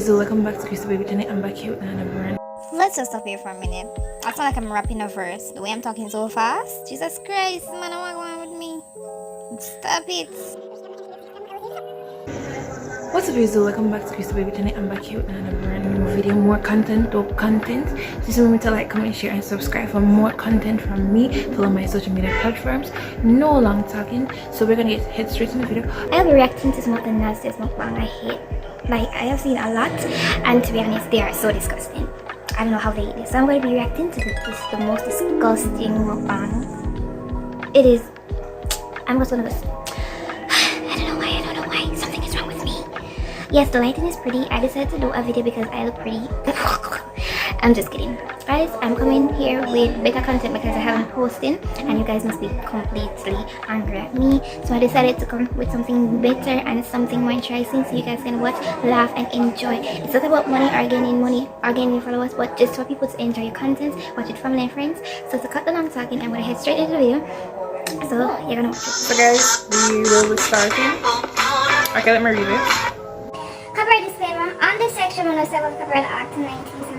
Weasel, welcome back to 𝘃𝗶𝗴𝗵𝗁. I'm back here with another brand. Let's just stop here for a minute. I sound like I'm rapping a verse. The way I'm talking so fast. Jesus Christ, man, what's going on with me? Stop it. What's up, Weasel? Welcome back to 𝘃𝗶𝗴𝗵𝗁. I'm back here with another brand new video. More content, dope content. Just remember to like, comment, share, and subscribe for more content from me. Follow my social media platforms. No long talking. So we're gonna head straight into the video. I'll be reacting to some of the nastiest mukbang I hate. Like, I have seen a lot, and to be honest, they are so disgusting. I don't know how they eat this. So I'm going to be reacting to the most disgusting mukbang. It is. I'm just one of those. I don't know why. Something is wrong with me. Yes, the lighting is pretty. I decided to do a video because I look pretty. I'm just kidding. Guys, I'm coming here with better content because I haven't posted and you guys must be completely angry at me. So I decided to come with something better and something more interesting so you guys can watch, laugh, and enjoy. It's not about money or gaining followers, but just for people to enjoy your content, watch it family and friends. So to cut the long talking, I'm gonna head straight into the video. So you're gonna watch it. So guys, we will be starting. Okay, let me read it. Copyright disclaimer on the Section 107 of the Copyright Act 1976.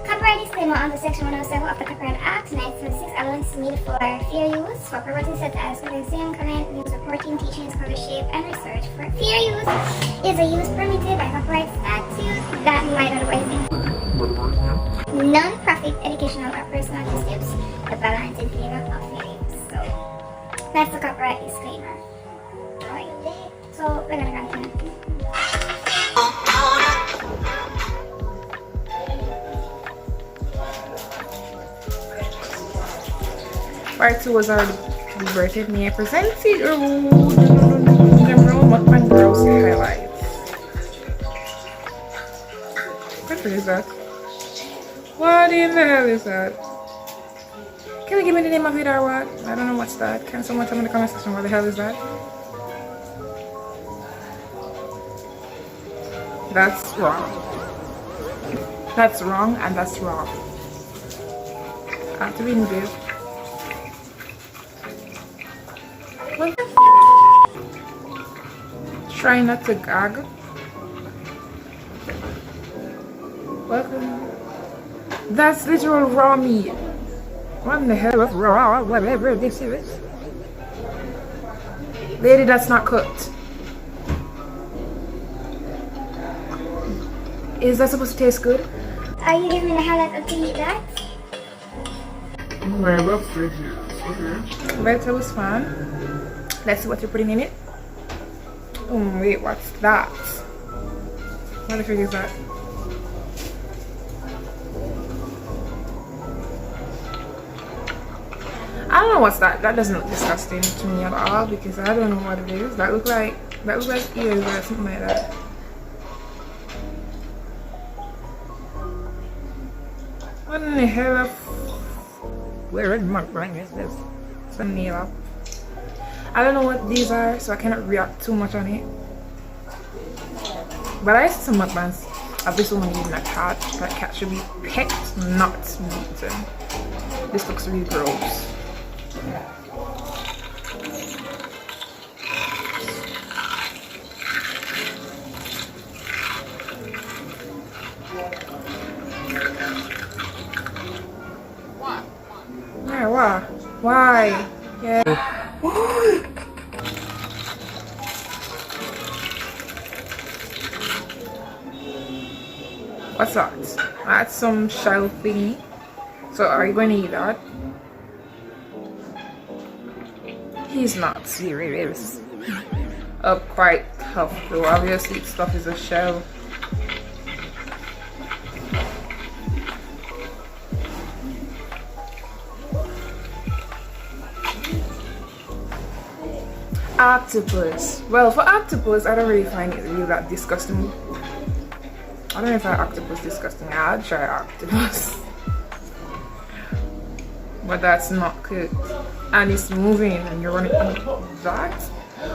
Copyright disclaimer on the Section 107 of the Copyright Act 1976 allows me for fair use for purposes such as criticism, comment, news reporting, teaching, scholarship, and research. For fair use is a use permitted by copyright statute that might otherwise be non-profit, educational, or personal disputes. The balance in favor of fair use. So that's the copyright disclaimer. Alright. So we're gonna continue. Part 2 was already converted. May I present it? Mukbang girls highlights. What is that? What in the hell is that? Can you give me the name of it or what? I don't know what's that. Can someone tell me in the comment section what the hell is that? That's wrong. That's wrong and that's wrong. I have to read this. What? Try not to gag. Welcome. That's literal raw meat. What the hell is raw? Whatever this is. Lady, that's not cooked. Is that supposed to taste good? Are you giving me the highlight to eat that? I love veggies. Okay. Vegetables fun. Let's see what you're putting in it. Oh wait, what's that? What the frick is that? I don't know what's that. That doesn't look disgusting to me at all because I don't know what it is. That looks like ears or something like that. What in the hell of where in mukbang is this? Some nail. I don't know what these are, so I cannot react too much on it. But I see some mukbangs of this woman eating a cat. That cat should be pecked, not eaten. This looks really gross. Yeah, why? Yeah. What's that? That's some shell thingy. So are you going to eat that? He's not serious. Up quite tough though. Obviously stuff is a shell. Octopus. Well, for octopus, I don't really find it really that disgusting. I don't know if octopus is disgusting. I'll try octopus. But that's not cooked. And it's moving and you're running on that.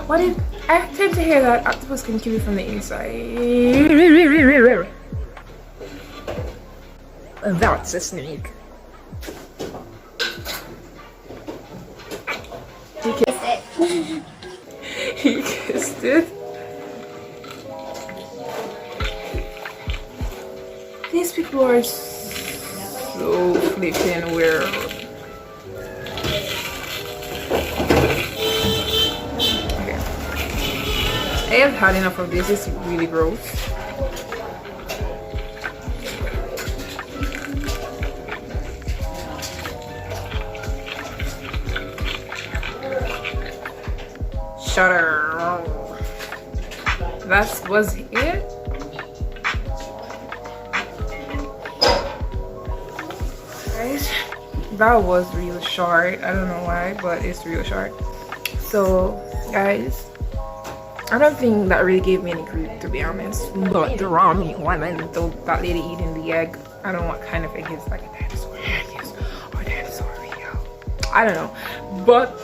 What if I tend to hear that octopus can kill you from the inside? That's a snake. He kissed it. He kissed it. These people are so flipping weird. Okay. I have had enough of this. It's really gross. Shutter. That was it. Guys, that was real short. I don't know why, but it's real short. So guys, I don't think that really gave me any creep, to be honest. But the raw meat one and that lady eating the egg, I don't know what kind of egg is, like a dinosaur egg or dinosaur real. I don't know, but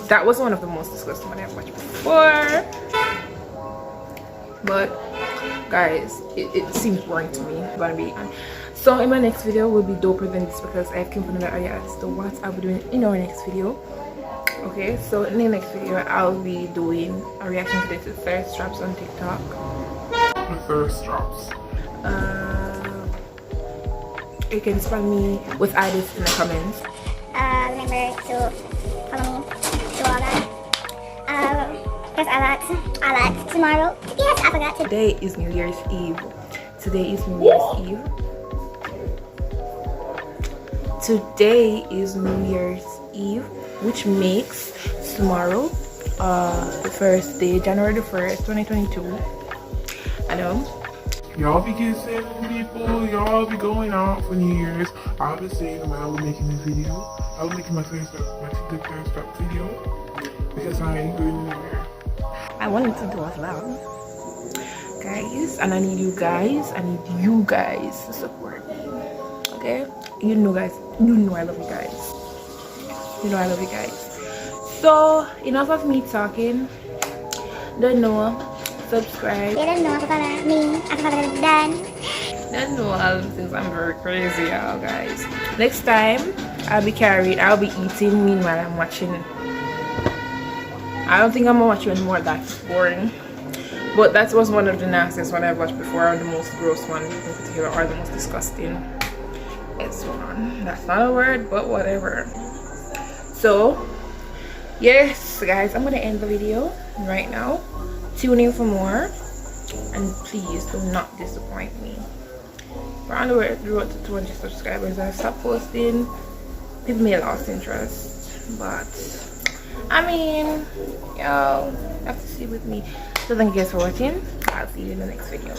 that was one of the most disgusting ones I've watched before. But guys, it seems boring to me, I'm gonna be honest. So in my next video will be doper than this because I have came from another idea as to what I'll be doing in our next video. Okay, so in the next video I'll be doing a reaction to the thirst traps on TikTok. The thirst traps. You can spam me with ideas in the comments. Remember to follow me, do all that. Press alert tomorrow. Yes, I forgot to. Today is New Year's Eve. Today is New Year's Eve. Today is New Year's Eve, which makes tomorrow the first day, January the 1st, 2022. I know. Y'all be kissing people, y'all be going out for New Year's. I'll be saying when I was making this video, I was making my thirst trap video because I ain't going anywhere. I wanted to do as well, guys, and I need you guys to support me. Okay, you know guys, you know I love you guys, you know I love you guys. So enough of me talking. Don't know, subscribe. You don't know about me, about Dan. Don't know all the things. I'm very crazy, y'all guys. Next time I'll be eating meanwhile I'm watching. I don't think I'm gonna watch you anymore. That's boring. But that was one of the nastiest one I've watched before, or the most gross one in particular, or the most disgusting. It's one. That's not a word, but whatever. So yes guys, I'm gonna end the video right now. Tune in for more, and please do not disappoint me. We're on the road to 200 subscribers. I stopped posting. People may have lost interest, but I mean, y'all have to see with me. So thank you guys for watching. I'll see you in the next video.